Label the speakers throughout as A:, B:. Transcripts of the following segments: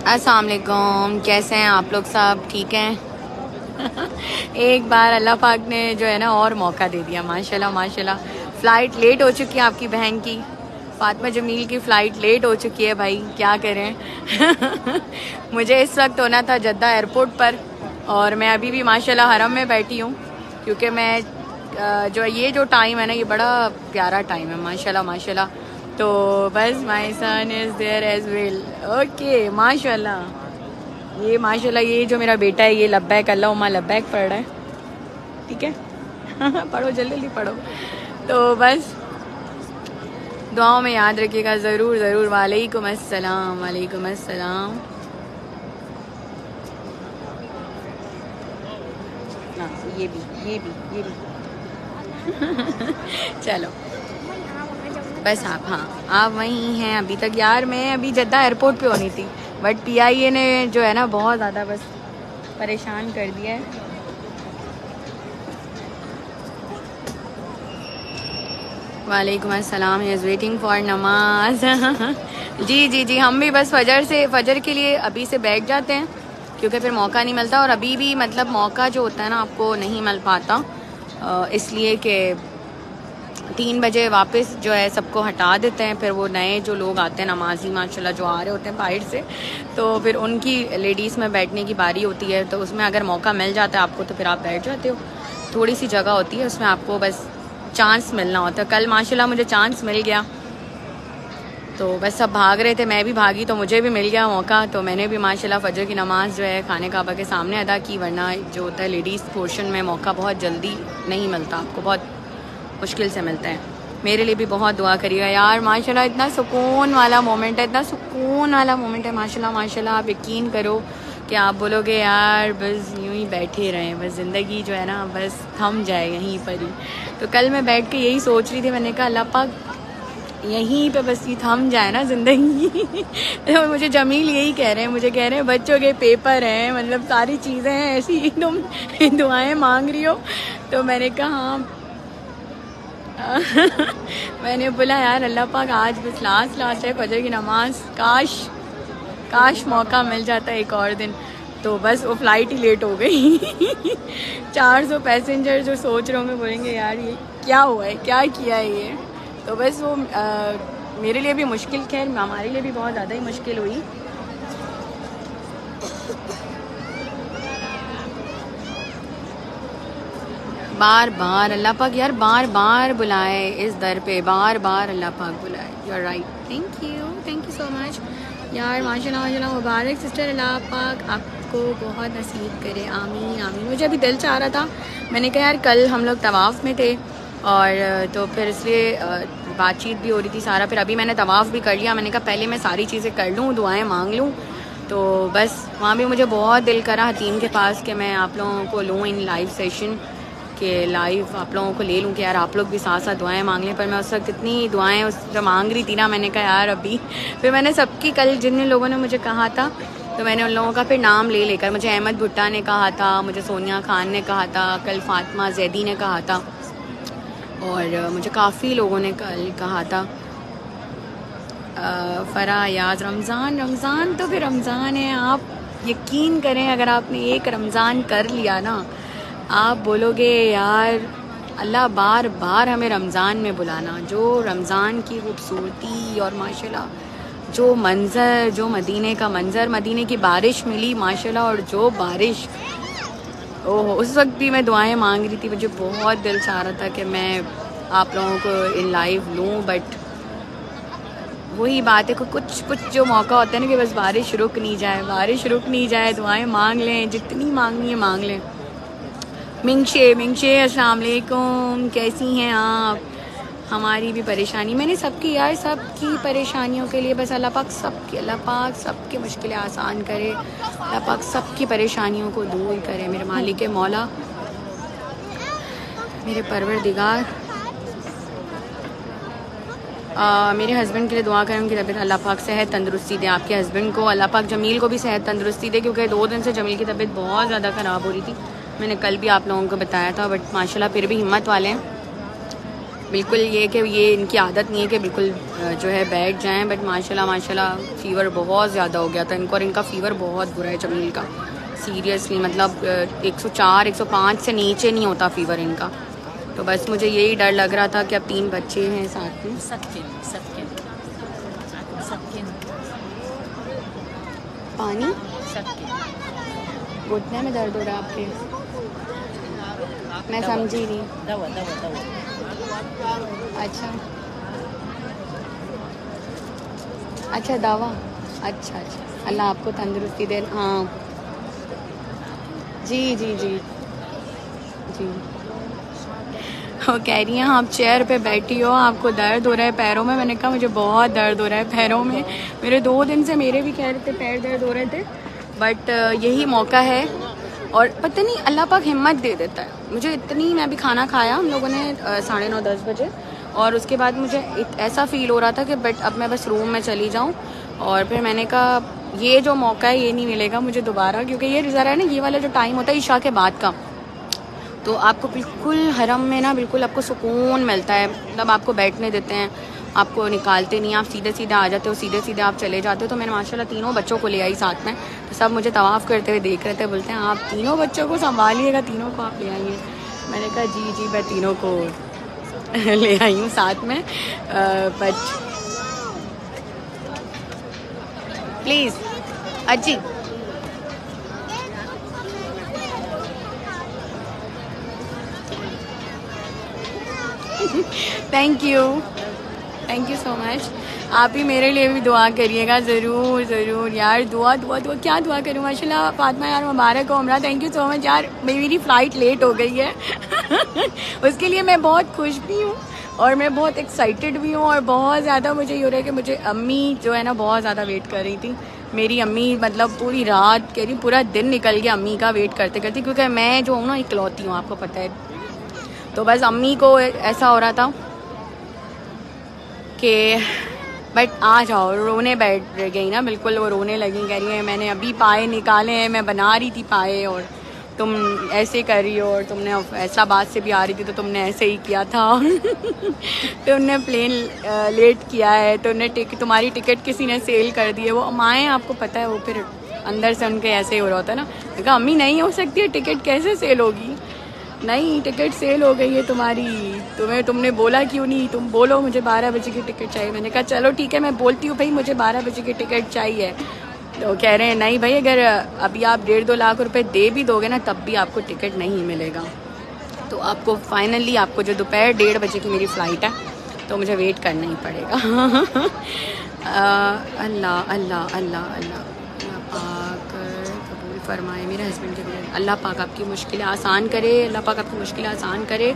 A: अस्सलाम वालेकुम, कैसे हैं आप लोग? सब ठीक हैं? एक बार अल्लाह पाक ने जो है ना और मौका दे दिया, माशाल्लाह माशाल्लाह। फ़्लाइट लेट हो चुकी है आपकी बहन की, फातिमा जमील की फ़्लाइट लेट हो चुकी है भाई, क्या करें। मुझे इस वक्त होना था जद्दा एयरपोर्ट पर और मैं अभी भी माशाल्लाह हरम में बैठी हूँ, क्योंकि मैं जो ये जो टाइम है ना, ये बड़ा प्यारा टाइम है माशाल्लाह माशाल्लाह। तो बस my son is there as well. Okay माशाल्लाह, ये माशाल्लाह ये जो मेरा बेटा है ये लब्बैक अल्लाहुम्मा लब्बैक पढ़ रहा है, ठीक है। पढ़ो जल्दी जल्दी पढ़ो। तो बस दुआओं में याद रखिएगा ज़रूर ज़रूर। वालेकुम अस्सलाम, वालेकुम अस्सलाम। हाँ ये भी चलो बस हाँ आप वहीं हैं अभी तक। यार मैं अभी जद्दा एयरपोर्ट पे होनी थी, बट PIA ने जो है ना बहुत ज़्यादा बस परेशान कर दिया है। वालेकुम अस्सलाम, ही इज़ वेटिंग फॉर नमाज। जी हम भी बस फजर के लिए अभी से बैठ जाते हैं, क्योंकि फिर मौका नहीं मिलता। और अभी भी मतलब मौका जो होता है ना आपको नहीं मिल पाता, इसलिए कि 3 बजे वापस जो है सबको हटा देते हैं। फिर वो नए जो लोग आते हैं नमाजी माशाल्लाह जो आ रहे होते हैं बाहर से, तो फिर उनकी लेडीज़ में बैठने की बारी होती है। तो उसमें अगर मौका मिल जाता है आपको तो फिर आप बैठ जाते हो। थोड़ी सी जगह होती है उसमें, आपको बस चांस मिलना होता है। कल माशाल्लाह मुझे चांस मिल गया, तो बस सब भाग रहे थे, मैं भी भागी तो मुझे भी मिल गया मौका। तो मैंने भी माशाल्लाह फजर की नमाज़ जो है खाने काबा के सामने अदा की। वरना जो होता है लेडीज़ पोर्शन में मौका बहुत जल्दी नहीं मिलता, आपको बहुत मुश्किल से मिलता है। मेरे लिए भी बहुत दुआ करिएगा यार, माशाल्लाह इतना सुकून वाला मोमेंट है, इतना सुकून वाला मोमेंट है माशाल्लाह माशाल्लाह। आप यकीन करो कि आप बोलोगे यार बस यूं ही बैठे रहें, बस ज़िंदगी जो है ना बस थम जाए यहीं पर ही। तो कल मैं बैठ के यही सोच रही थी, मैंने कहा अल्लाह पाक यहीं पे बस ये थम जाए ना ज़िंदगी। तो मुझे जमील यही कह रहे हैं, मुझे कह रहे हैं बच्चों के पेपर हैं, मतलब सारी चीज़ें हैं, ऐसी तुम दुआएं मांग रही हो। तो मैंने कहा हाँ। मैंने बोला यार अल्लाह पाक आज बस लास्ट है फजर की नमाज, काश मौका मिल जाता एक और दिन। तो बस वो फ़्लाइट ही लेट हो गई। 400 पैसेंजर जो सोच रहे होंगे बोलेंगे यार ये क्या हुआ है, क्या किया है ये। तो बस वो मेरे लिए भी मुश्किल, खैर हमारे लिए भी बहुत ज़्यादा ही मुश्किल हुई। बार अल्लाह पाक यार बार बुलाए इस दर पे, बार अल्लाह पाक बुलाए। You are right, thank you so much यार, माशाल्लाह मुबारक सिस्टर। अल्लाह पाक आपको बहुत नसीब करे, आमीन। मुझे अभी दिल चाह रहा था, मैंने कहा यार कल हम लोग तवाफ़ में थे और तो फिर इसलिए बातचीत भी हो रही थी सारा। फिर अभी मैंने तवाफ़ भी कर लिया, मैंने कहा पहले मैं सारी चीज़ें कर लूँ, दुआएं मांग लूँ। तो बस वहाँ भी मुझे बहुत दिल करा हतीम के पास कि मैं आप लोगों को लूँ इन लाइव सेशन के, लाइव आप लोगों को ले लूँ कि यार आप लोग भी साथ साथ दुआएं मांग लें। पर मैं उस वक्त इतनी दुआएं उस जो मांग रही थी ना, मैंने कहा यार अभी। फिर मैंने सबकी, कल जिन लोगों ने मुझे कहा था तो मैंने उन लोगों का फिर नाम ले लेकर, मुझे अहमद भुट्टा ने कहा था, मुझे सोनिया खान ने कहा था, कल फातिमा जैदी ने कहा था, और मुझे काफ़ी लोगों ने कल कहा था। फ़रा याद, रमज़ान तो फिर रमज़ान है। आप यकीन करें अगर आपने एक रमज़ान कर लिया ना, आप बोलोगे यार अल्लाह बार हमें रमज़ान में बुलाना। जो रमज़ान की खूबसूरती और माशाल्लाह जो मंज़र, जो मदीने का मंज़र, मदीने की बारिश मिली माशाल्लाह, और जो बारिश ओह उस वक्त भी मैं दुआएं मांग रही थी। मुझे बहुत दिल चाह रहा था कि मैं आप लोगों को इन लाइव लूँ, बट वही बात है कुछ जो मौका होता है ना कि बस बारिश रुक नहीं जाए, दुआएं मांग लें, जितनी मांगनी है मांग लें। मिंगशे अस्सलाम वालेकुम, कैसी हैं आप? हमारी भी परेशानी, मैंने सबकी यार सबकी परेशानियों के लिए बस अल्लाह पाक सबकी मुश्किलें आसान करे, अल्लाह पाक सबकी परेशानियों को दूर करे। मेरे मालिक मौला, मेरे परवरदिगार। मेरे हस्बैंड के लिए दुआ करें, उनकी तबीयत अल्लाह पाक सेहत तंदुरुस्ती दे। आपके हस्बैंड को अल्लाह पाक, जमील को भी सेहत तंदुरुस्ती दे, क्योंकि 2 दिन से जमील की तबीयत बहुत ज़्यादा ख़राब हो रही थी। मैंने कल भी आप लोगों को बताया था, बट माशाल्लाह फिर भी हिम्मत वाले हैं। बिल्कुल ये कि ये इनकी आदत नहीं है कि बिल्कुल जो है बैठ जाएं, बट माशाल्लाह फ़ीवर बहुत ज़्यादा हो गया था इनको, और इनका फ़ीवर बहुत बुरा है जमील का, सीरियसली। मतलब 104 105 से नीचे नहीं होता फ़ीवर इनका। तो बस मुझे यही डर लग रहा था कि अब 3 बच्चे हैं साथ में। पानी घुटने में दर्द हो रहा है आपके? मैं समझी नहीं। दवा। अच्छा दवा। अच्छा अल्लाह आपको तंदुरुस्ती दे। हाँ जी। वो कह रही हैं आप चेयर पे बैठी हो, आपको दर्द हो रहा है पैरों में। मैंने कहा मुझे बहुत दर्द हो रहा है पैरों में, मेरे 2 दिन से मेरे भी कह रहे थे पैर दर्द हो रहे थे, बट यही मौका है। और पता नहीं अल्लाह पाक हिम्मत दे देता है मुझे इतनी। मैं भी खाना खाया हम लोगों ने 9:30 10 बजे, और उसके बाद मुझे ऐसा फ़ील हो रहा था कि बट अब मैं बस रूम में चली जाऊँ। और फिर मैंने कहा ये जो मौका है ये नहीं मिलेगा मुझे दोबारा, क्योंकि ये ज़रा है ना, ये वाला जो टाइम होता है ईशा के बाद का, तो आपको बिल्कुल हरम में ना बिल्कुल आपको सुकून मिलता है। मतलब आपको बैठने देते हैं, आपको निकालते नहीं, आप सीधे आ जाते हो, सीधे आप चले जाते हो। तो मैंने माशाल्लाह 3 बच्चों को ले आई साथ में, तो सब मुझे तवाफ़ करते हुए देख रहे थे, बोलते हैं आप 3 बच्चों को संभालिएगा, 3 को आप ले आइए। मैंने कहा जी मैं 3 को ले आई हूँ साथ में। बट प्लीज़ अजी थैंक यू सो मच। आप ही मेरे लिए भी दुआ करिएगा ज़रूर यार। दुआ क्या दुआ करूँ। माशाल्लाह फातिमा यार मुबारक हो उम्रा, थैंक यू सो मच यार। मेरी फ़्लाइट लेट हो गई है उसके लिए मैं बहुत खुश भी हूँ और मैं बहुत एक्साइटेड भी हूँ, और बहुत ज़्यादा मुझे ये हो रहा है कि मुझे अम्मी जो है ना बहुत ज़्यादा वेट कर रही थी। मेरी अम्मी मतलब पूरी रात कह रही, पूरा दिन निकल गया अम्मी का वेट करते, क्योंकि मैं जो हूँ ना इकलौती हूँ, आपको पता है। तो बस अम्मी को ऐसा हो रहा था कि बट आ जाओ, रोने बैठ गई ना बिल्कुल, वो रोने लगी, कह रही है मैंने अभी पाए निकाले हैं, मैं बना रही थी पाए और तुम ऐसे कर रही हो, और तुमने फैसलाबाद से भी आ रही थी तो तुमने ऐसे ही किया था तुमने प्लेन लेट किया है, तुम्हारी टिकट किसी ने सेल कर दी है। वो माएँ आपको पता है वो फिर अंदर से उनके ऐसे ही हो रहा होता है ना। कहा अम्मी नहीं हो सकती है, टिकट कैसे सेल होगी? नहीं टिकट सेल हो गई है तुम्हारी, तुमने बोला क्यों नहीं? तुम बोलो मुझे 12 बजे की टिकट चाहिए। मैंने कहा चलो ठीक है मैं बोलती हूँ भाई मुझे 12 बजे की टिकट चाहिए। तो कह रहे हैं नहीं भाई, अगर अभी आप 1.5-2 लाख रुपए दे भी दोगे ना तब भी आपको टिकट नहीं मिलेगा। तो आपको फाइनली आपको जो दोपहर 1:30 बजे की मेरी फ़्लाइट है तो मुझे वेट करना ही पड़ेगा अल्लाह अल्लाह अल्लाह अल्लाह पाक कबूल फरमाए मेरे हस्बैंड के लिए। अल्लाह पाक आपकी मुश्किलें आसान करे, अल्लाह पाक आपकी मुश्किलें आसान करे।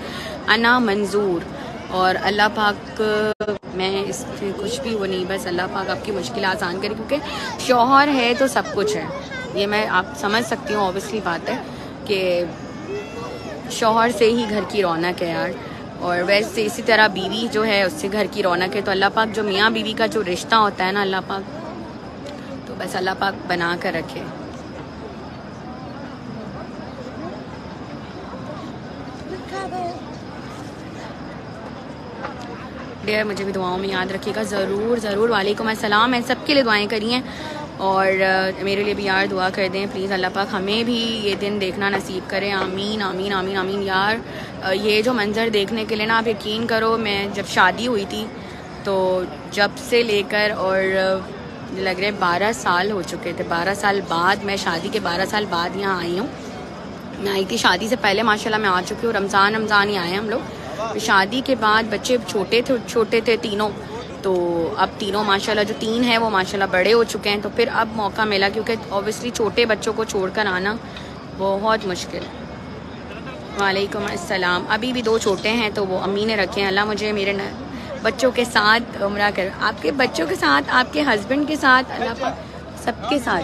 A: अना मंजूर, और अल्लाह पाक मैं इससे कुछ भी वो नहीं, बस अल्लाह पाक आपकी मुश्किलें आसान करे, क्योंकि शौहर है तो सब कुछ है। ये मैं आप समझ सकती हूँ, ऑब्वियसली बात है कि शौहर से ही घर की रौनक है यार, और वैसे इसी तरह बीवी जो है उससे घर की रौनक है। तो अल्लाह पाक जो मियाँ बीवी का जो रिश्ता होता है ना, अल्लाह पाक तो बस अल्लाह पाक बना कर रखे। डियर मुझे भी दुआओं में याद रखिएगा ज़रूर। वालेकुम अस्सलाम। मैं सबके लिए दुआएं करी हैं, और मेरे लिए भी यार दुआ कर दें प्लीज़। अल्लाह पाक हमें भी ये दिन देखना नसीब करें। आमीन आमीन आमीन आमीन। यार ये जो मंज़र देखने के लिए ना, आप यकीन करो, मैं जब शादी हुई थी तो जब से लेकर और लग रहे 12 साल हो चुके थे। 12 साल बाद, मैं शादी के 12 साल बाद यहाँ आई हूँ। मैं आई थी शादी से पहले माशाल्लाह मैं आ चुकी हूँ, रमज़ान ही आए हम लोग। तो शादी के बाद बच्चे छोटे थे तीनों, तो अब तीनों माशाल्लाह जो 3 हैं वो माशाल्लाह बड़े हो चुके हैं। तो फिर अब मौका मिला, क्योंकि ऑब्वियसली छोटे बच्चों को छोड़कर आना बहुत मुश्किल। वालेकुम अस्सलाम। अभी भी 2 छोटे हैं तो वो अम्मी ने रखे हैं। अल्लाह मुझे मेरे बच्चों के साथ उम्रा कर, आपके बच्चों के साथ, आपके हस्बैंड के साथ, अल्लाह पाक सबके साथ।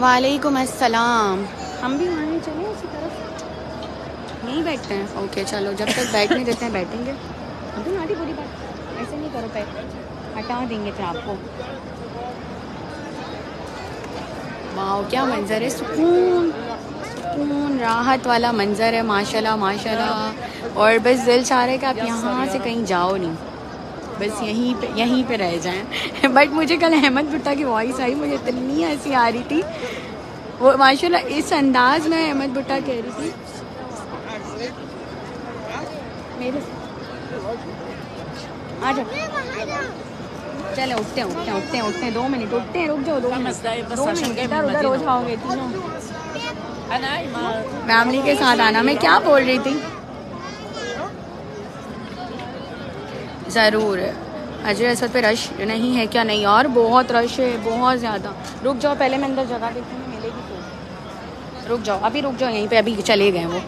A: वालेकुम अस्सलाम। हम भी वहाँ चले उसी तरफ, नहीं बैठते हैं? ओके चलो, जब तक बैठने देते हैं बैठेंगे। अभी नाटी बुरी बात, ऐसे नहीं करो, पैर हटा देंगे फिर आपको। वाह क्या मंजर है, सुकून सुकून राहत वाला मंजर है माशाल्लाह माशाल्लाह। और बस दिल चाह रहा है कि आप यहाँ से कहीं जाओ नहीं, बस यहीं पे रह जाएं। बट मुझे कल अहमद भुट्टा की वॉइस आई, मुझे इतनी हंसी आ रही थी वो माशाल्लाह, इस अंदाज में अहमद भुट्टा कह रही थी मेरे आ जाओ। चले उठते हैं 2 मिनट उठते हैं, रुक जाओ 2 मिनट, इधर उधर हो जाओगे तीनों। फैमिली के साथ आना। मैं क्या बोल रही थी, ज़रूर हजर असद पे रश नहीं है क्या? नहीं और बहुत रश है, बहुत ज़्यादा। रुक जाओ पहले मैं अंदर जगह देखने में मिलेगी तो रुक जाओ, अभी रुक जाओ यहीं पे, अभी चले गए वो।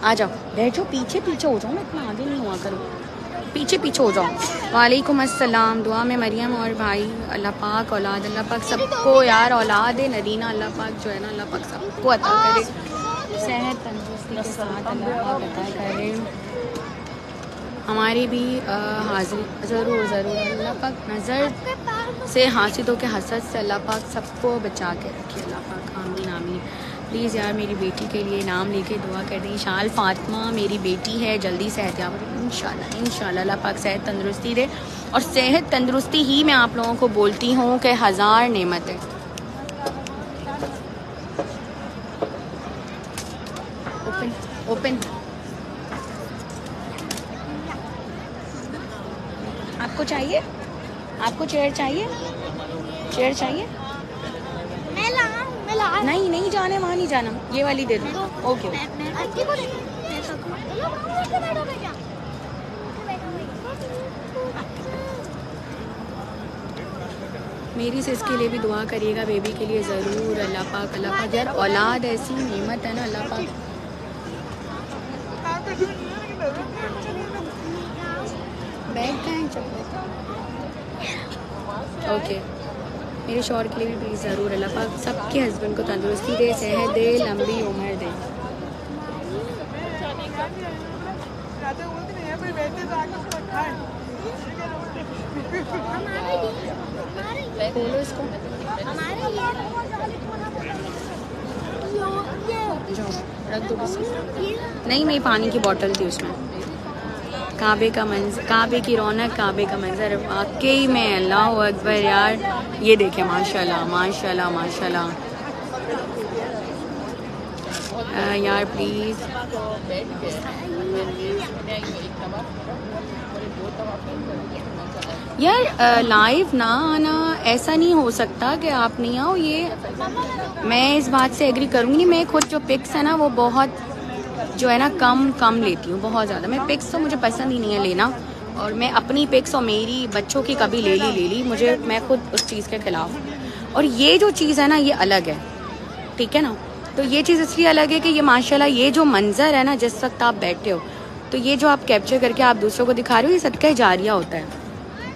A: आ जाओ बैठो, पीछे हो जाओ, मैं इतना आगे नहीं हुआ करूँ, पीछे हो जाओ। वालेकुम अस्सलाम। दुआ में मरियम और भाई, अल्लाह पाक औलाद, अल्लाह पाक सबको यार औलाद है नदीना, अल्लाह पाक जो है ना, अल्लाह पाक सबको अता करे, सेहत तंदुरुस्ती के साथ अल्लाह पाक अता करे। हमारी भी हाजिर ज़रूर अल्लाह पाक नज़र से, हासिदों के हसद से अल्लाह पाक सबको बचा के रखे, अल्लाह पाक आमीन आमीन। प्लीज़ यार मेरी बेटी के लिए नाम लेके दुआ कर दें। शाल फातिमा मेरी बेटी है, जल्दी सेहतयाब हो इंशाल्लाह अल्लाह पाक सेहत तंदुरुस्ती दे। और सेहत तंदुरुस्ती ही मैं आप लोगों को बोलती हूँ कि 1000 नेमत है। ओपन आपको चाहिए? आपको चेयर चाहिए? नहीं जाने, वहाँ नहीं जाना, ये वाली दे दो। ओके मेरी से इसके लिए भी दुआ करिएगा, बेबी के लिए ज़रूर। अल्लाह पाक यार औलाद ऐसी नेमत है ना, अल्लाह पाक। बैठ गए ओके, मेरे शौहर के लिए भी प्लीज़ ज़रूर। अल्लाह पाक सबके हस्बैंड को तंदुरुस्ती दे, सेहत दे, लंबी उम्र दे। खोलो इसको, रख दो। नहीं मेरी पानी की बोतल थी उसमें। काबे का मंजर, काबे की रौनक, काबे का मंजर वाकई में अल्लाह अकबर यार। ये देखें माशाल्लाह माशाल्लाह माशाल्लाह यार प्लीज़। यार लाइव ना आना ऐसा नहीं हो सकता कि आप नहीं आओ, ये मैं इस बात से एग्री करूँगी। मैं खुद जो पिक्स है ना वो बहुत जो है ना कम लेती हूँ, बहुत ज़्यादा। मैं पिक्स तो मुझे पसंद ही नहीं है लेना, और मैं अपनी पिक्स और मेरी बच्चों की कभी ले ली मुझे, मैं खुद उस चीज़ के ख़िलाफ़ हूँ। और ये जो चीज़ है ना ये अलग है, ठीक है ना। तो ये चीज़ इसलिए अलग है कि ये माशाल्लाह ये जो मंज़र है ना, जिस वक्त आप बैठे हो तो ये जो आप कैप्चर करके आप दूसरों को दिखा रहे हो, ये सदका जारिया होता है।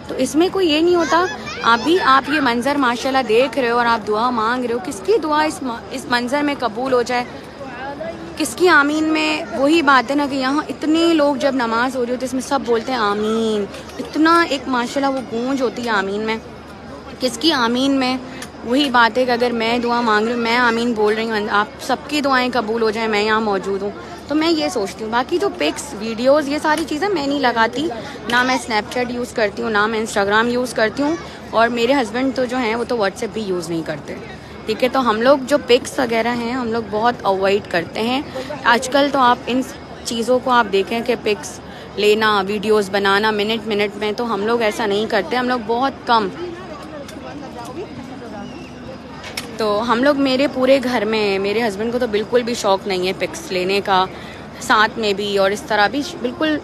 A: तो इसमें कोई ये नहीं होता आप ये मंज़र माशाल्लाह देख रहे हो और आप दुआ मांग रहे हो, किसकी दुआ इस मंज़र में कबूल हो जाए, किसकी आमीन में। वही बात है ना कि यहाँ इतने लोग जब नमाज हो रही होती है इसमें सब बोलते हैं आमीन, इतना एक माशाल्लाह वो गूंज होती है आमीन में, किसकी आमीन में। वही बात है कि अगर मैं दुआ मांग रही हूँ, मैं आमीन बोल रही हूँ, आप सबकी दुआएं कबूल हो जाए, मैं यहाँ मौजूद हूँ, तो मैं ये सोचती हूँ। बाकी जो पिक्स वीडियोस ये सारी चीज़ें मैं नहीं लगाती, ना मैं स्नैपचैट यूज़ करती हूँ, ना मैं इंस्टाग्राम यूज़ करती हूँ, और मेरे हस्बैंड तो जो हैं वो तो व्हाट्सएप भी यूज़ नहीं करते, ठीक है। तो हम लोग जो पिक्स वगैरह हैं हम लोग बहुत अवॉइड करते हैं। आजकल तो आप इन चीज़ों को आप देखें कि पिक्स लेना, वीडियोस बनाना मिनट में, तो हम लोग ऐसा नहीं करते, हम लोग बहुत कम। तो हम लोग मेरे पूरे घर में मेरे हस्बैंड को तो बिल्कुल भी शौक़ नहीं है पिक्स लेने का, साथ में भी और इस तरह भी बिल्कुल।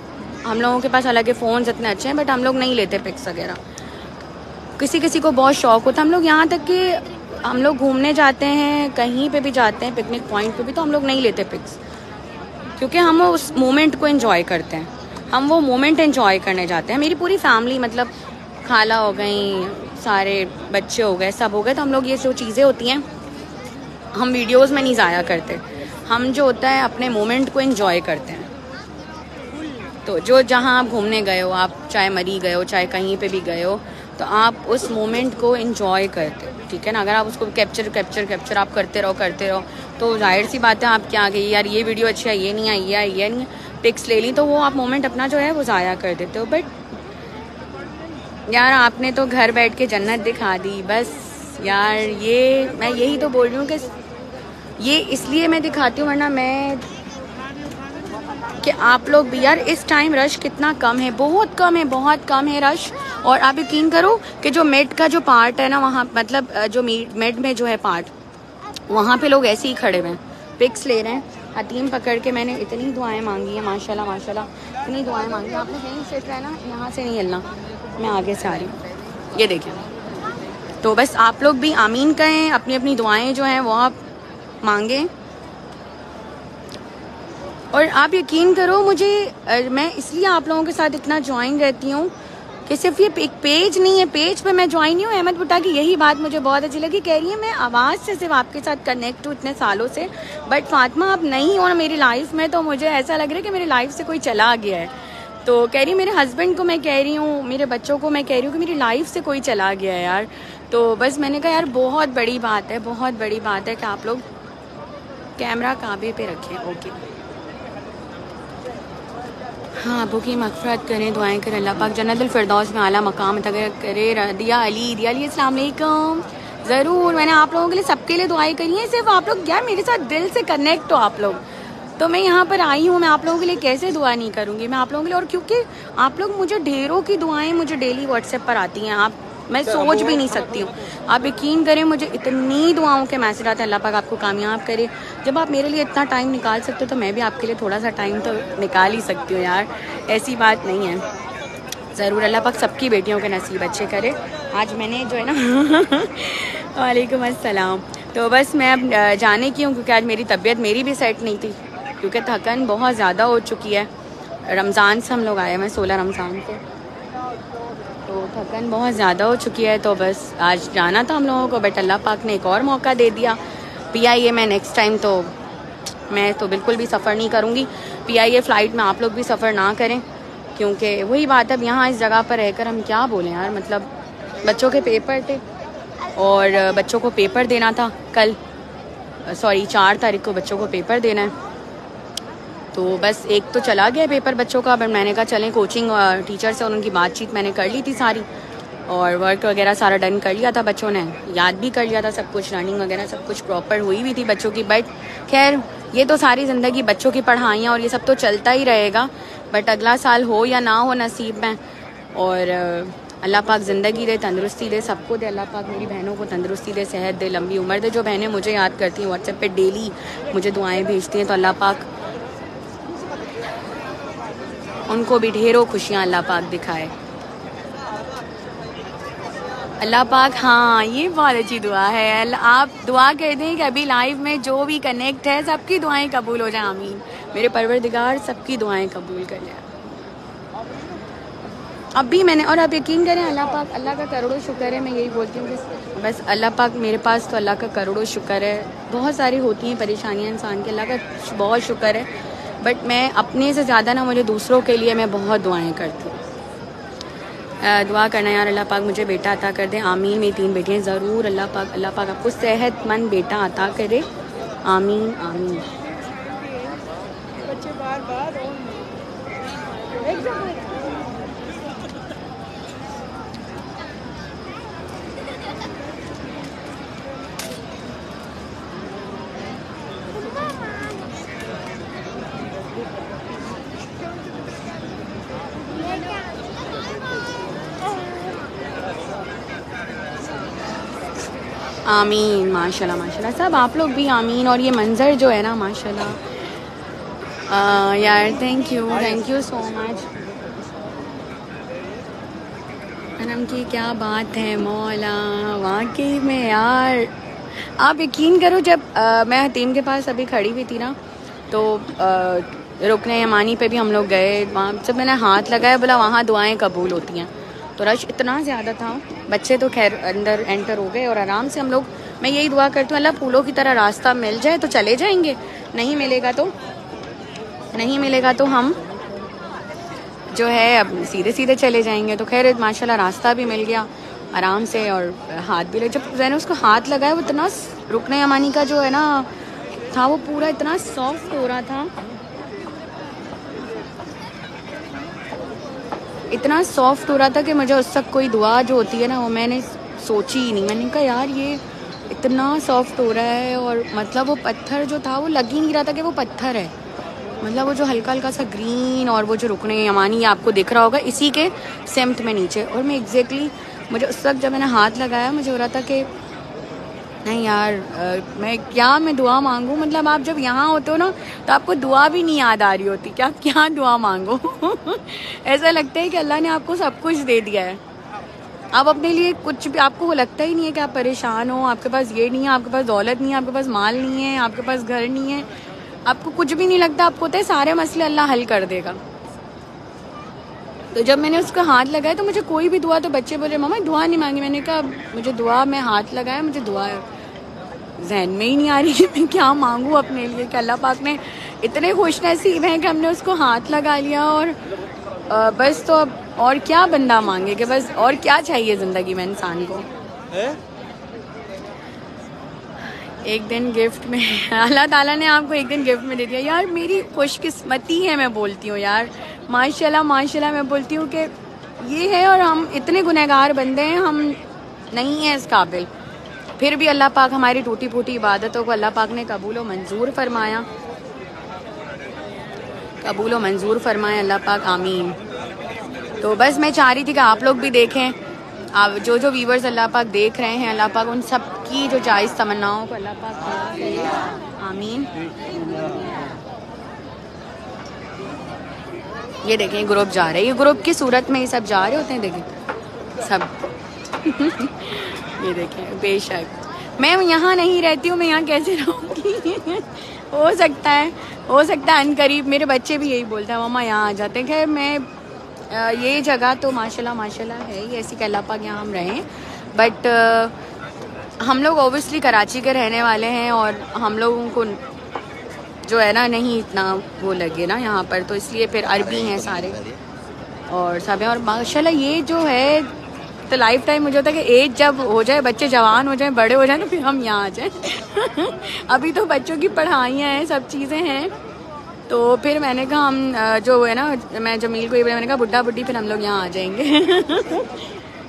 A: हम लोगों के पास हालांकि फ़ोन्स इतने अच्छे हैं बट हम लोग नहीं लेते पिक्स वगैरह। किसी को बहुत शौक़ होता है। हम लोग यहाँ तक कि हम लोग घूमने जाते हैं, कहीं पे भी जाते हैं, पिकनिक पॉइंट पे भी, तो हम लोग नहीं लेते पिक्स, क्योंकि हम उस मोमेंट को एंजॉय करते हैं, हम वो मोमेंट एंजॉय करने जाते हैं। मेरी पूरी फैमिली मतलब खाला हो गई, सारे बच्चे हो गए, सब हो गए, तो हम लोग ये जो चीज़ें होती हैं हम वीडियोस में नहीं ज़ाया करते, हम जो होता है अपने मोमेंट को एंजॉय करते हैं। तो जो जहाँ आप घूमने गए हो, आप चाहे मरी गए हो चाहे कहीं पे भी गए हो, तो आप उस मोमेंट को एंजॉय करते हो, ठीक है ना। अगर आप उसको कैप्चर आप करते रहो तो जाहिर सी बात है आप क्या गई यार ये वीडियो अच्छी है, ये नहीं आई, ये नहीं पिक्स ले ली, तो वो आप मोमेंट अपना जो है वो ज़ाया कर देते हो। बट यार आपने तो घर बैठ के जन्नत दिखा दी बस यार। ये मैं यही तो बोल रही हूँ कि ये इसलिए मैं दिखाती हूँ, वरना मैं कि आप लोग भी यार इस टाइम रश कितना कम है, बहुत कम है रश। और आप यकीन करो कि जो मेड का जो पार्ट है ना वहाँ, मतलब जो मेड में जो है पार्ट, वहाँ पे लोग ऐसे ही खड़े हुए हैं, पिक्स ले रहे हैं। हतीम पकड़ के मैंने इतनी दुआएं मांगी हैं, माशाल्लाह इतनी दुआएं मांगी हैं। आपने कहीं सेट रहना, यहाँ से नहीं हिलना, मैं आगे से आ रही हूँ, ये देखिए। तो बस आप लोग भी आमीन कहें, अपनी अपनी दुआएं जो हैं वो आप मांगें। और आप यकीन करो मुझे, मैं इसलिए आप लोगों के साथ इतना ज्वाइन रहती हूँ कि सिर्फ ये एक पेज नहीं है, पेज पे मैं ज्वाइन नहीं हूँ। अहमद भुट्टा की यही बात मुझे बहुत अच्छी लगी, कह रही है मैं आवाज़ से सिर्फ आपके साथ कनेक्ट हूँ इतने सालों से, बट फातिमा आप नहीं हो ना मेरी लाइफ में, तो मुझे ऐसा लग रहा है कि मेरी लाइफ से कोई चला गया है। तो कह रही मेरे हस्बैंड को मैं कह रही हूँ, मेरे बच्चों को मैं कह रही हूँ कि मेरी लाइफ से कोई चला गया है यार। तो बस मैंने कहा यार बहुत बड़ी बात है कि आप लोग कैमरा काबे पे रखें। ओके हाँ, अबू की मग़फ़िरत करें, दुआएं करें, अल्लाह पाक जन्नतुल फ़िरदौस में आला मकाम तक करे। दिया अली अस्सलाम वालेकुम। ज़रूर मैंने आप लोगों के लिए, सबके लिए दुआएं करी हैं, सिर्फ आप लोग यार मेरे साथ दिल से कनेक्ट हो आप लोग, तो मैं यहाँ पर आई हूँ। मैं आप लोगों के लिए कैसे दुआ नहीं करूँगी, मैं आप लोगों के लिए, और क्योंकि आप लोग मुझे ढेरों की दुआएं मुझे डेली व्हाट्सएप पर आती हैं, आप मैं सोच भी नहीं सकती हूँ। आप यकीन करें मुझे इतनी दुआओं के मैसेज आते हैं, अल्लाह पाक आपको कामयाब करे। जब आप मेरे लिए इतना टाइम निकाल सकते हो तो मैं भी आपके लिए थोड़ा सा टाइम तो निकाल ही सकती हूँ यार, ऐसी बात नहीं है। ज़रूर अल्लाह पाक सबकी बेटियों के नसीब अच्छे करे। आज मैंने जो है ना वालेकुम अस्सलाम। तो बस मैं अब जाने की हूँ क्योंकि आज मेरी तबीयत मेरी भी सेट नहीं थी, क्योंकि थकन बहुत ज़्यादा हो चुकी है। रमज़ान से हम लोग आए हैं, 16 रमज़ान के, तो थकन बहुत ज़्यादा हो चुकी है। तो बस आज जाना था हम लोगों को, बट अल्लाह पाक ने एक और मौका दे दिया। PIA में नेक्स्ट टाइम तो मैं तो बिल्कुल भी सफ़र नहीं करूँगी। PIA फ़्लाइट में आप लोग भी सफ़र ना करें, क्योंकि वही बात, अब यहाँ इस जगह पर रहकर हम क्या बोलें यार। मतलब बच्चों के पेपर थे और बच्चों को पेपर देना था कल, 4 तारीख को बच्चों को पेपर देना है। तो बस एक तो चला गया पेपर बच्चों का, बट मैंने कहा चलें कोचिंग टीचर से, और उनकी बातचीत मैंने कर ली थी सारी, और वर्क वगैरह सारा डन कर लिया था, बच्चों ने याद भी कर लिया था सब कुछ, रनिंग वगैरह सब कुछ प्रॉपर हुई भी थी बच्चों की। बट खैर ये तो सारी ज़िंदगी बच्चों की पढ़ाइयाँ और ये सब तो चलता ही रहेगा, बट अगला साल हो या ना हो नसीब में। और अल्लाह पाक ज़िंदगी दे, तंदुरुस्ती दे, सबको दे। अल्लाह पाक मेरी बहनों को तंदुरुस्ती दे, सेहत दे, लंबी उम्र दे। जो बहनें मुझे याद करती हैं व्हाट्सएप पे डेली मुझे दुआएं भेजती हैं, तो अल्लाह पाक उनको भी ढेरों खुशियाँ अल्लाह पाक दिखाए। अल्लाह पाक, हाँ ये बहुत अच्छी दुआ है। आप दुआ कर दें कि अभी लाइव में जो भी कनेक्ट है सबकी दुआएं कबूल हो जाए, आमीन। मेरे परवरदिगार सबकी दुआएं कबूल कर ले। अभी मैंने, और आप यकीन करें अल्लाह पाक, अल्लाह का करोड़ों शुक्र है, मैं यही बोलती हूँ कि बस अल्लाह पाक मेरे पास, तो अल्लाह का करोड़ों शुक्र है। बहुत सारी होती हैं परेशानियाँ इंसान की, अल्लाह का बहुत शुक्र है, बट मैं अपने से ज़्यादा ना मुझे दूसरों के लिए मैं बहुत दुआएं करती हूँ। दुआ करना यार अल्लाह पाक मुझे बेटा अता कर दे, आमीन। मेरी 3 बेटियाँ, ज़रूर अल्लाह पाक आपको सेहतमंद बेटा अता करे, आमीन आमीन। बच्चे बार-बार आमीन। माशाल्लाह माशाल्लाह, सब आप लोग भी आमीन। और ये मंज़र जो है ना माशाल्लाह यार, thank you so much. Anam की क्या बात है मौला, वाकई में यार। आप यकीन करो जब मैं हतीम के पास अभी खड़ी हुई थी ना, तो रुकने यमानी पे भी हम लोग गए, वहाँ जब मैंने हाथ लगाया बोला वहाँ दुआएं कबूल होती हैं, तो रश इतना ज़्यादा था बच्चे तो खैर अंदर एंटर हो गए और आराम से हम लोग, मैं यही दुआ करती हूँ अल्लाह फूलों की तरह रास्ता मिल जाए तो चले जाएंगे, नहीं मिलेगा तो हम जो है अब सीधे सीधे चले जाएंगे। तो खैर माशाल्लाह रास्ता भी मिल गया आराम से और हाथ भी लगे। जब मैंने उसको हाथ लगाया वो इतना रुकने यमानी का जो है ना था वो पूरा इतना सॉफ्ट हो रहा था, इतना सॉफ्ट हो रहा था कि मुझे उस तक कोई दुआ जो होती है ना वो मैंने सोची ही नहीं। मैंने कहा यार ये इतना सॉफ्ट हो रहा है और मतलब वो पत्थर जो था वो लग ही नहीं रहा था कि वो पत्थर है, मतलब वो जो हल्का हल्का सा ग्रीन और वो जो रुकने यमानी आपको दिख रहा होगा इसी के सेम्ट में नीचे। और मैं एग्जैक्टली मुझे उस वक्त जब मैंने हाथ लगाया मुझे हो रहा था कि नहीं यार मैं दुआ मांगूं। मतलब आप जब यहाँ होते हो ना तो आपको दुआ भी नहीं याद आ रही होती कि आप क्या दुआ मांगो ऐसा लगता है कि अल्लाह ने आपको सब कुछ दे दिया है, आप अपने लिए कुछ भी, आपको लगता ही नहीं है कि आप परेशान हो, आपके पास ये नहीं है, आपके पास दौलत नहीं है, आपके पास माल नहीं है, आपके पास घर नहीं है, आपको कुछ भी नहीं लगता, आपको होता है सारे मसले अल्लाह हल कर देगा। तो जब मैंने उसका हाथ लगाया तो मुझे कोई भी दुआ, तो बच्चे बोले मामा दुआ नहीं मांगी, मैंने कहा मुझे दुआ, मैं हाथ लगाया मुझे दुआ जहन में ही नहीं आ रही कि मैं क्या मांगूँ अपने लिए, कि अल्लाह पाक ने इतने खुश नसीब हैं कि हमने उसको हाथ लगा लिया और बस। तो अब और क्या बंदा मांगे कि बस और क्या चाहिए ज़िंदगी में इंसान को। एक दिन गिफ्ट में अल्लाह ताला ने आपको एक दिन गिफ्ट में दे दिया यार, मेरी खुशकिस्मती है, मैं बोलती हूँ यार माशाल्लाह माशाल्लाह, मैं बोलती हूँ कि ये है। और हम इतने गुनहगार बंदे हैं, हम नहीं हैं इस काबिल, फिर भी अल्लाह पाक हमारी टूटी फूटी इबादतों को अल्लाह पाक ने कबूल व मंजूर फरमाया, कबूल व मंजूर फरमाए अल्लाह पाक, आमीन। तो बस मैं चाह रही थी कि आप लोग भी देखें, आप जो व्यूवर्स अल्लाह पाक देख रहे हैं, अल्लाह पाक उन सब की जो जायज़ तमन्नाओं को अल्लाह पाक पूरा करे, आमीन। ये देखें ग्रुप जा रहे हैं, ये ग्रुप की सूरत में ये सब जा रहे होते हैं, देखें सब ये देखें। बेशक मैं यहाँ नहीं रहती हूँ, मैं यहाँ कैसे रहूँगी हो सकता है अनकरीब मेरे बच्चे भी यही बोलते हैं मामा यहाँ आ जाते हैं। खैर मैं ये जगह तो माशाल्लाह है ही ऐसी कि अल्लाह पाक यहाँ हम रहें, बट हम लोग ओबियसली कराची के रहने वाले हैं और हम लोगों को जो है ना नहीं इतना वो लगे ना यहाँ पर, तो इसलिए फिर अरबी हैं सारे और सब हैं। और माशाल्लाह ये जो है तो लाइफ टाइम मुझे होता है कि एज जब हो जाए, बच्चे जवान हो जाए, बड़े हो जाए, तो फिर हम यहाँ आ जाएं अभी तो बच्चों की पढ़ाइयाँ हैं, सब चीज़ें हैं, तो फिर मैंने कहा हम जो है ना, मैं जमील को ये मैंने कहा बुढ़ा बुढ़ी फिर हम लोग यहाँ आ जाएंगे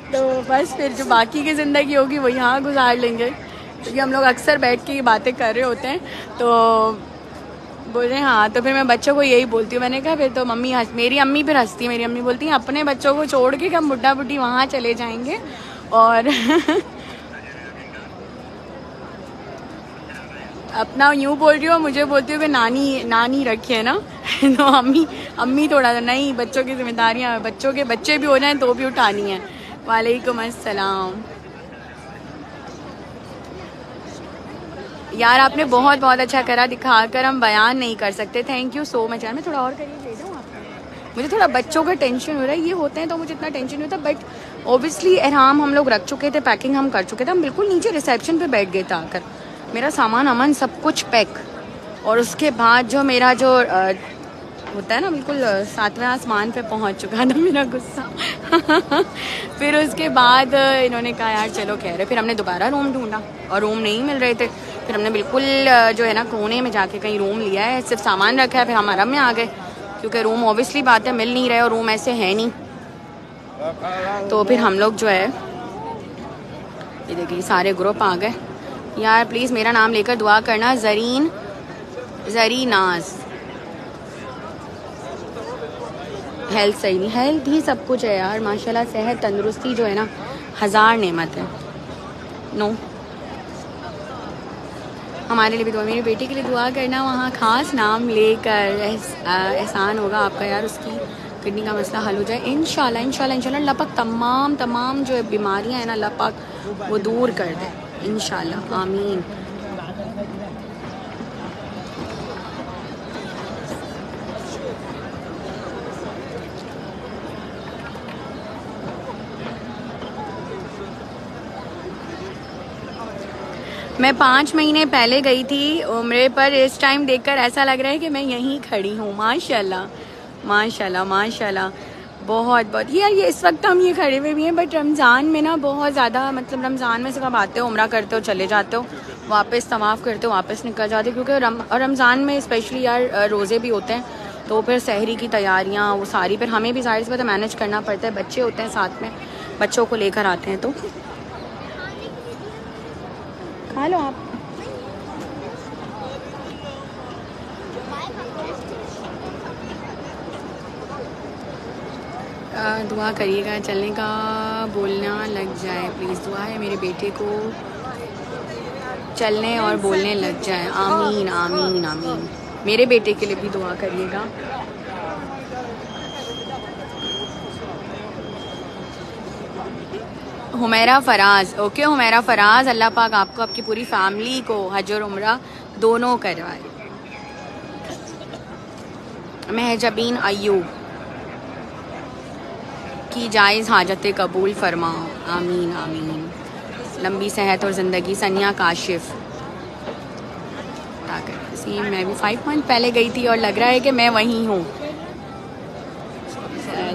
A: तो बस फिर जो बाकी की ज़िंदगी होगी वो यहाँ गुजार लेंगे, क्योंकि हम लोग अक्सर बैठ के ये बातें कर रहे होते हैं। तो बोले हाँ, तो फिर मैं बच्चों को यही बोलती हूँ, मैंने कहा फिर तो मम्मी मेरी अम्मी फिर हंसती है, मेरी अम्मी बोलती है अपने बच्चों को छोड़ के हम बुढ़ा बुढ़ी वहाँ चले जाएंगे और अपना यूँ बोल रही हो, मुझे बोलती हूँ कि नानी रखी है ना तो अम्मी थोड़ा नहीं, बच्चों की जिम्मेदारियाँ, बच्चों के बच्चे भी हो जाएं तो भी उठानी है। वालेकुम अस्सलाम यार, आपने बहुत बहुत अच्छा करा, दिखाकर हम बयान नहीं कर सकते, थैंक यू सो मच यार। मैं थोड़ा और करिए ले जाऊँ आपको, मुझे थोड़ा बच्चों का टेंशन हो रहा है, ये होते हैं तो मुझे इतना टेंशन नहीं होता, बट ओबियसली एहराम हम लोग रख चुके थे, पैकिंग हम कर चुके थे, हम बिल्कुल नीचे रिसेप्शन पे बैठ गए थे आकर, मेरा सामान अमन सब कुछ पैक, और उसके बाद जो मेरा जो होता है ना बिल्कुल 7वें आसमान पे पहुंच चुका था मेरा गुस्सा फिर उसके बाद इन्होंने कहा यार चलो खैर है, फिर हमने दोबारा रूम ढूंढा और रूम नहीं मिल रहे थे, फिर हमने बिल्कुल जो है ना कोने में जाके कहीं रूम लिया है, सिर्फ सामान रखा है, फिर हम आराम में आ गए, क्योंकि रूम ऑब्वियसली बात है मिल नहीं रहे और रूम ऐसे है नहीं। तो फिर हम लोग जो है ये देखिए सारे ग्रुप आ गए। यार प्लीज़ मेरा नाम लेकर दुआ करना, जरीनाज। हेल्थ सही नहीं, हेल्थ ही सब कुछ है यार माशाल्लाह, सेहत तंदुरुस्ती जो है ना 1000 नेमत है। नो हमारे लिए भी दुआ, मेरी बेटी के लिए दुआ करना, वहाँ खास नाम लेकर एहसान होगा आपका यार, उसकी किडनी का मसला हल हो जाए इंशाल्लाह इंशाल्लाह इंशाल्लाह। अल्लाह पाक तमाम जो बीमारियाँ हैं ना अल्लाह पाक वो दूर कर दे इंशाल्लाह, आमीन। मैं 5 महीने पहले गई थी उम्रे पर। इस टाइम देखकर ऐसा लग रहा है कि मैं यहीं खड़ी हूँ। माशाल्लाह माशाल्लाह माशाल्लाह, बहुत बहुत यार। ये इस वक्त हम ये खड़े हुए भी हैं, बट रमज़ान में ना बहुत ज़्यादा, मतलब रमज़ान में सिर्फ आप आते हो, उम्रा करते हो, चले जाते हो, वापस तवाफ़ करते हो, वापस निकल जाते हो, क्योंकि रमज़ान में स्पेशली यार रोज़े भी होते हैं, तो फिर सहरी की तैयारियाँ वो सारी, फिर हमें भी ज़ाहिर सी बात है मैनेज करना पड़ता है। बच्चे होते हैं साथ में, बच्चों को लेकर आते हैं, तो खा लो आप। दुआ करिएगा चलने का बोलना लग जाए प्लीज़। दुआ है मेरे बेटे को चलने और बोलने लग जाए। आमीन आमीन आमीन। मेरे बेटे के लिए भी दुआ करिएगा। हुमैरा फराज, ओके हुमैरा फराज, अल्लाह पाक आपको आपकी पूरी फैमिली को हज और उम्रा दोनों करवाए। महजबीन अय्यूब की जायज़ हाजतें कबूल फरमाओ। आमीन आमीन। लंबी सेहत और ज़िंदगी। सनिया काशिफ। सेम, मैं भी 5 मंथ पहले गई थी और लग रहा है कि मैं वहीं हूँ।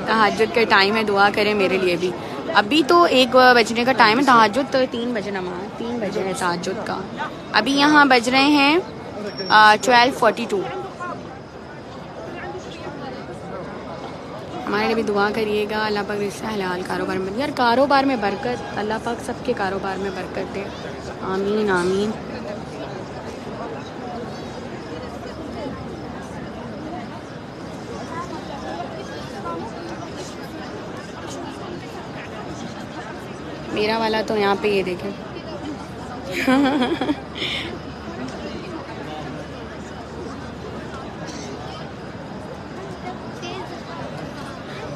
A: तहज्जुद का टाइम है, दुआ करें मेरे लिए भी। अभी तो 1 बजने का टाइम है, तहज्जुद तो 3 बजे नमाज, 3 बजे है तहज्जुद का। अभी यहाँ बज रहे हैं 12:42। हमारे लिए भी दुआ करिएगा। अल्लाह पाक रिश्ता हलाल कारोबार में, यार कारोबार में बरकत, अल्लाह पाक सबके कारोबार में बरकत दे। आमीन आमीन। मेरा वाला तो यहाँ पे ये देखें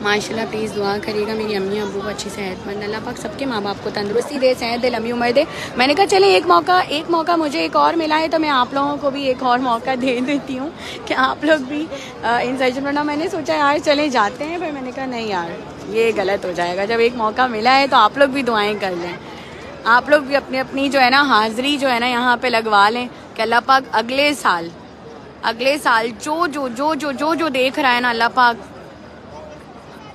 A: माशाल्लाह। प्लीज़ दुआ करिएगा मेरी अम्मी अब्बू को अच्छी सेहतमंद, अल्लाह पाक सबके माँ बाप को तंदुरुस्ती दे, सेहत दे, लंबी उम्र दे। मैंने कहा चलें एक मौका मुझे एक और मिला है, तो मैं आप लोगों को भी एक और मौका दे देती हूँ कि आप लोग भी इन सजन बनना। मैंने सोचा यार चले जाते हैं, फिर मैंने कहा नहीं यार ये गलत हो जाएगा। जब एक मौका मिला है तो आप लोग भी दुआएँ कर लें, आप लोग भी अपनी अपनी जो है ना हाज़िरी जो है ना यहाँ पे लगवा लें कि अल्लाह पाक अगले साल जो देख रहा है ना, अल्लाह पाक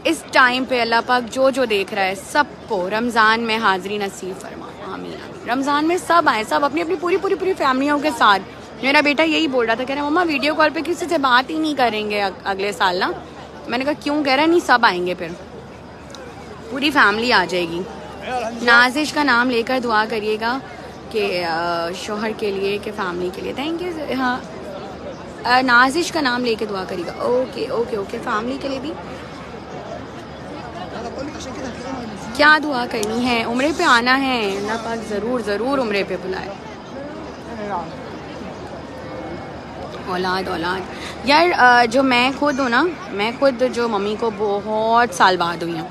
A: इस टाइम पे अल्लाह पाक जो देख रहा है सबको रमज़ान में हाज़िरी नसीब फरमा। आमीन। रमज़ान में सब आए, सब अपनी अपनी पूरी फैमिलियों के साथ। मेरा बेटा यही बोल रहा था, कह रहा मम्मा वीडियो कॉल पे किसी से बात ही नहीं करेंगे अगले साल ना। मैंने कहा क्यों? कह रहा नहीं सब आएंगे, फिर पूरी फैमिली आ जाएगी। नाजिश का नाम लेकर दुआ करिएगा कि शोहर के लिए, कि फैमिली के लिए। Thank you. हाँ नाजिश का नाम लेके दुआ करिएगा। Okay okay okay. फैमिली के लिए भी क्या दुआ करनी है? उम्रे पे आना है, अल्लाह पाक ज़रूर उम्रे पे बुलाए। औलाद यार जो मैं खुद हूँ ना, मैं खुद जो मम्मी को बहुत साल बाद हुई हूँ।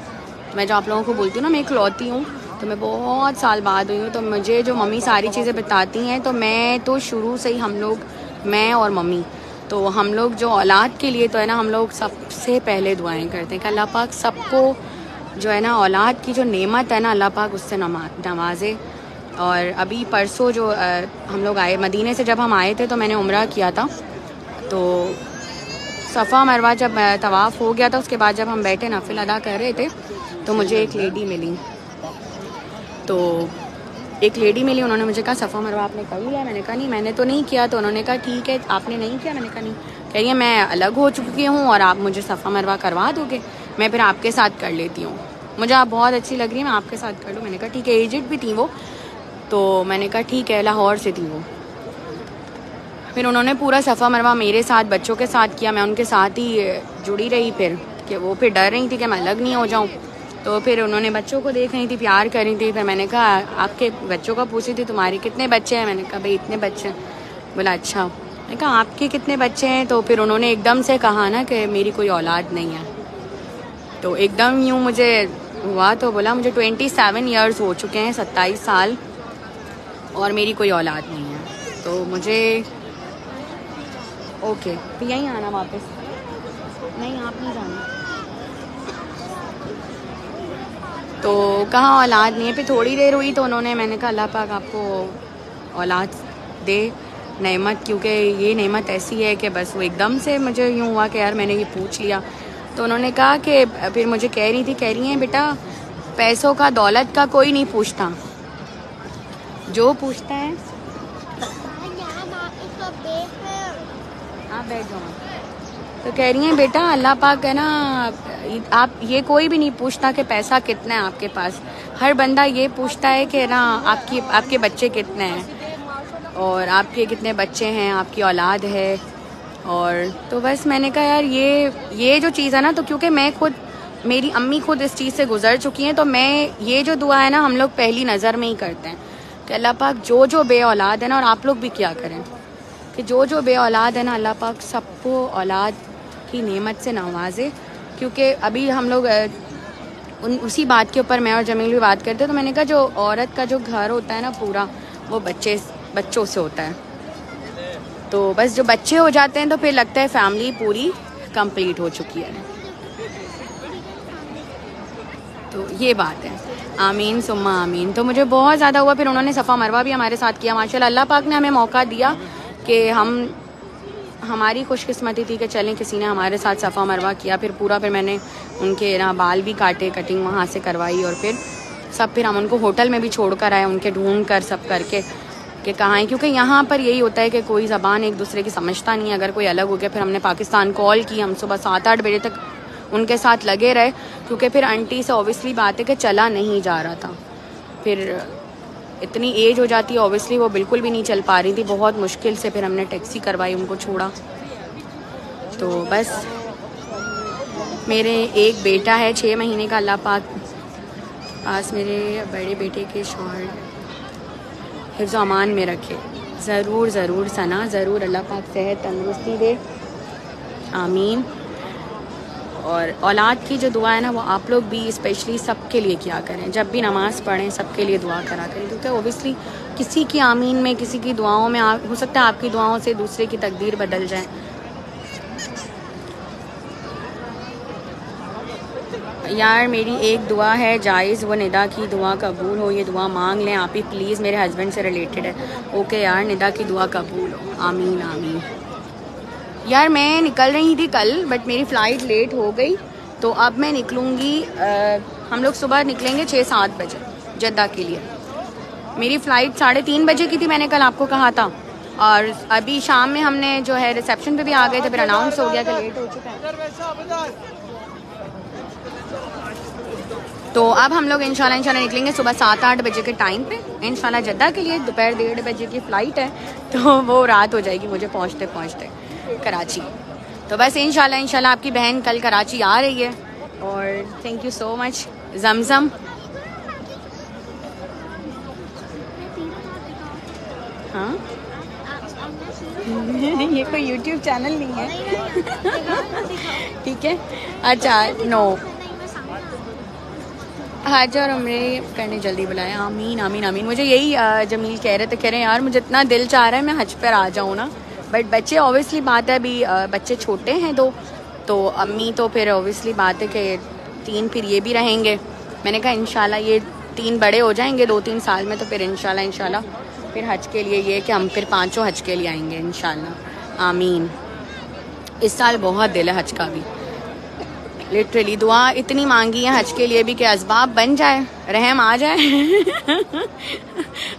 A: मैं जो आप लोगों को बोलती हूँ ना मैं इकलौती हूँ, तो मैं बहुत साल बाद हुई हूँ। तो मुझे जो मम्मी सारी चीज़ें बताती हैं, तो मैं तो शुरू से ही हम लोग, मैं और मम्मी, तो हम लोग जो औलाद के लिए तो है ना, हम लोग सबसे पहले दुआएं करते हैं कि अल्लाह पाक सबको जो है ना औलाद की जो नेमत है ना, अल्लाह पाक उससे नवाजे। और अभी परसों जो हम लोग आए मदीने से, जब हम आए थे तो मैंने उम्रा किया था। तो सफ़ा मरवा जब तवाफ़ हो गया था, उसके बाद जब हम बैठे नफिल अदा कर रहे थे, तो मुझे एक लेडी मिली। उन्होंने मुझे कहा सफ़ा मरवा आपने कर लिया? मैंने कहा नहीं मैंने तो नहीं किया। तो उन्होंने कहा ठीक है आपने नहीं किया? मैंने कहा नहीं। कह रही है मैं अलग हो चुकी हूँ और आप मुझे सफ़ा मरवा करवा दोगे, मैं फिर आपके साथ कर लेती हूँ, मुझे आप बहुत अच्छी लग रही है, मैं आपके साथ कर लूँ। मैंने कहा ठीक है। एजेड भी थी वो, तो मैंने कहा ठीक है, लाहौर से थी वो। फिर उन्होंने पूरा सफ़ा मरवा मेरे साथ, बच्चों के साथ किया। मैं उनके साथ ही जुड़ी रही फिर, कि वो फिर डर रही थी कि मैं अलग नहीं हो जाऊँ। तो फिर उन्होंने बच्चों को देख रही थी, प्यार कर रही थी। फिर मैंने कहा आपके बच्चों का पूछी थी तुम्हारे कितने बच्चे हैं? मैंने कहा भाई इतने बच्चे हैं। बोला अच्छा। मैंने कहा आपके कितने बच्चे हैं? तो फिर उन्होंने एकदम से कहा ना कि मेरी कोई औलाद नहीं है। तो एकदम यूँ मुझे हुआ, तो बोला मुझे 27 ईयर्स हो चुके हैं, 27 साल, और मेरी कोई औलाद नहीं है। तो मुझे ओके तो यहीं आना वापस, नहीं आप नहीं जाना। तो कहाँ औलाद नहीं है। फिर थोड़ी देर हुई तो उन्होंने, मैंने कहा अल्लाह पाक आपको औलाद दे नेमत, क्योंकि ये नेमत ऐसी है कि बस वो एकदम से मुझे यूँ हुआ कि यार मैंने ये पूछ लिया। तो उन्होंने कहा कि फिर मुझे कह रही हैं बेटा पैसों का दौलत का कोई नहीं पूछता, जो पूछता है आप बैठ जाओ। तो कह रही हैं बेटा अल्लाह पाक है ना, आप ये कोई भी नहीं पूछता कि पैसा कितना है आपके पास, हर बंदा ये पूछता है कि ना आपके बच्चे कितने हैं और आपके कितने बच्चे हैं, आपकी औलाद है। और तो बस मैंने कहा यार ये जो चीज़ है ना, तो क्योंकि मैं खुद, मेरी अम्मी खुद इस चीज़ से गुजर चुकी हैं, तो मैं ये जो दुआ है ना हम लोग पहली नज़र में ही करते हैं कि अल्लाह पाक जो बे औलाद है ना, और आप लोग भी क्या करें कि जो बे औलाद है ना, अल्लाह पाक सबको औलाद की नेमत से नवाजे। क्योंकि अभी हम लोग उसी बात के ऊपर मैं और जमील भी बात करते, तो मैंने कहा जो औरत का जो घर होता है ना पूरा, वो बच्चों से होता है। तो बस जो बच्चे हो जाते हैं तो फिर लगता है फैमिली पूरी कंप्लीट हो चुकी है। तो ये बात है। आमीन सुम्मा आमीन। तो मुझे बहुत ज़्यादा हुआ। फिर उन्होंने सफ़ा मरवा भी हमारे साथ किया माशाल्लाह। अल्लाह पाक ने हमें मौका दिया कि हमारी खुशकिस्मती थी कि चलें, किसी ने हमारे साथ सफ़ा मरवा किया। फिर मैंने उनके ना बाल भी काटे, कटिंग वहाँ से करवाई, और फिर हम उनको होटल में भी छोड़ कर आए, उनके ढूंढ कर सब करके कि कहाँ है। क्योंकि यहाँ पर यही होता है कि कोई ज़बान एक दूसरे की समझता नहीं है। अगर कोई अलग हो गया, फिर हमने पाकिस्तान कॉल की, हम सुबह 7-8 बजे तक उनके साथ लगे रहे, क्योंकि फिर आंटी से ऑब्वियसली बात है कि चला नहीं जा रहा था। फिर इतनी एज हो जाती है, ऑब्वियसली वो बिल्कुल भी नहीं चल पा रही थी, बहुत मुश्किल से फिर हमने टैक्सी करवाई, उनको छोड़ा। तो बस मेरे एक बेटा है 6 महीने का, अल्लाह पाक पास मेरे बड़े बेटे के शौहर हिफ्ज़ अमान में रखे। ज़रूर सना, ज़रूर अल्लाह पाक सेहत तंदुरुस्ती दे, आमीन। और औलाद की जो दुआ है ना, वो आप लोग भी स्पेशली सबके लिए किया करें। जब भी नमाज़ पढ़ें सबके लिए दुआ करा करें, क्योंकि ओबियसली किसी की आमीन में, किसी की दुआओं में हो सकता है आपकी दुआओं से दूसरे की तकदीर बदल जाए। यार मेरी एक दुआ है जायज़, वो निदा की दुआ कबूल हो, ये दुआ मांग लें आप ही प्लीज़, मेरे हस्बैंड से रिलेटेड है। ओके यार, निदा की दुआ कबूल हो, आमीन आमीन। यार मैं निकल रही थी कल, बट मेरी फ़्लाइट लेट हो गई, तो अब मैं निकलूँगी। हम लोग सुबह निकलेंगे 6-7 बजे जद्दा के लिए। मेरी फ़्लाइट 3:30 बजे की थी, मैंने कल आपको कहा था। और अभी शाम में हमने जो है रिसेप्शन पे भी आ गए थे, फिर अनाउंस हो गया कि लेट हो चुका है। तो अब हम लोग इंशाल्लाह निकलेंगे सुबह 7-8 बजे के टाइम पे इंशाल्लाह जद्दा के लिए। दोपहर 1:30 बजे की फ़्लाइट है, तो वो रात हो जाएगी मुझे पहुँचते कराची। तो बस इंशाल्लाह आपकी बहन कल कराची आ रही है। और थैंक यू सो मच जमजम। हाँ ये कोई यूट्यूब चैनल नहीं है ठीक है। अच्छा नो, हज और उम्रे करने जल्दी बुलाया, आमीन आमीन आमीन। मुझे यही जमील कह रहे यार मुझे इतना दिल चाह रहा है मैं हज पर आ जाऊँ ना, बट बच्चे ऑब्वियसली बात है अभी बच्चे छोटे हैं तो अम्मी तो फिर ऑब्वियसली बात है कि 3 फिर ये भी रहेंगे। मैंने कहा इंशाल्लाह ये 3 बड़े हो जाएंगे 2-3 साल में, तो फिर इंशाल्लाह फिर हज के लिए ये कि हम फिर 5 हज के लिए आएंगे इंशाल्लाह, आमीन। इस साल बहुत दिल है हज का भी, लिटरली दुआ इतनी मांगी है हज के लिए भी कि असबाब बन जाए, रहम आ जाए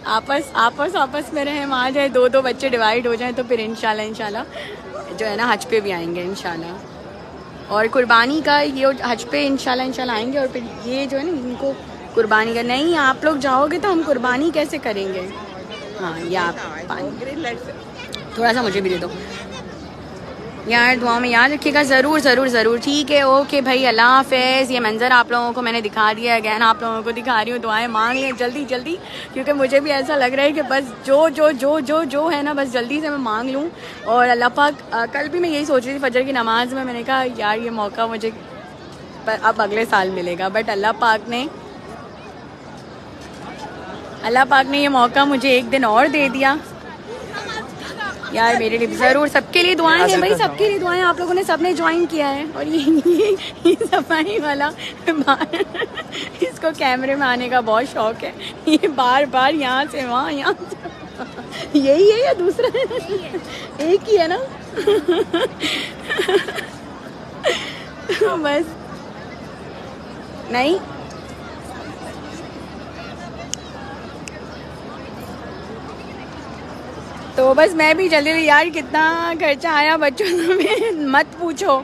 A: आपस में रहम आ जाए, 2-2 बच्चे डिवाइड हो जाए, तो फिर इंशाल्लाह जो है ना हज पे भी आएंगे इंशाल्लाह। और कुर्बानी का ये हज पे इंशाल्लाह आएंगे। और फिर ये जो है ना इनको कुर्बानी का नहीं, आप लोग जाओगे तो हम कुर्बानी कैसे करेंगे। हाँ ये आप पानी थोड़ा सा मुझे भी दे दो यार, दुआ में याद रखिएगा ज़रूर। ठीक है, ओके भाई, अल्लाह हाफ़िज़। ये मंज़र आप लोगों को मैंने दिखा दिया, अगैन आप लोगों को दिखा रही हूँ। दुआएं मांग लें जल्दी, क्योंकि मुझे भी ऐसा लग रहा है कि बस जो है ना बस जल्दी से मैं मांग लूँ। और अल्लाह पाक, कल भी मैं यही सोच रही थी फजर की नमाज़ में, मैंने कहा यार ये मौका मुझे अब अगले साल मिलेगा, बट अल्लाह पाक ने ये मौका मुझे एक दिन और दे दिया। यार मेरे लिए ज़रूर, सबके लिए दुआएं हैं भाई, सबके लिए दुआएं। आप लोगों ने सबने ज्वाइन किया है। और ये सफाई वाला इसको कैमरे में आने का बहुत शौक है, ये बार यहाँ से वहाँ यहाँ से। यही है या दूसरा है? एक ही है ना? बस नहीं, तो बस मैं भी जल्दी जल्दी, यार कितना खर्चा आया बच्चों में मत पूछो।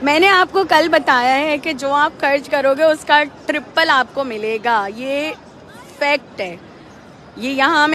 A: मैंने आपको कल बताया है कि जो आप खर्च करोगे उसका ट्रिपल आपको मिलेगा, ये फैक्ट है। ये यहाँ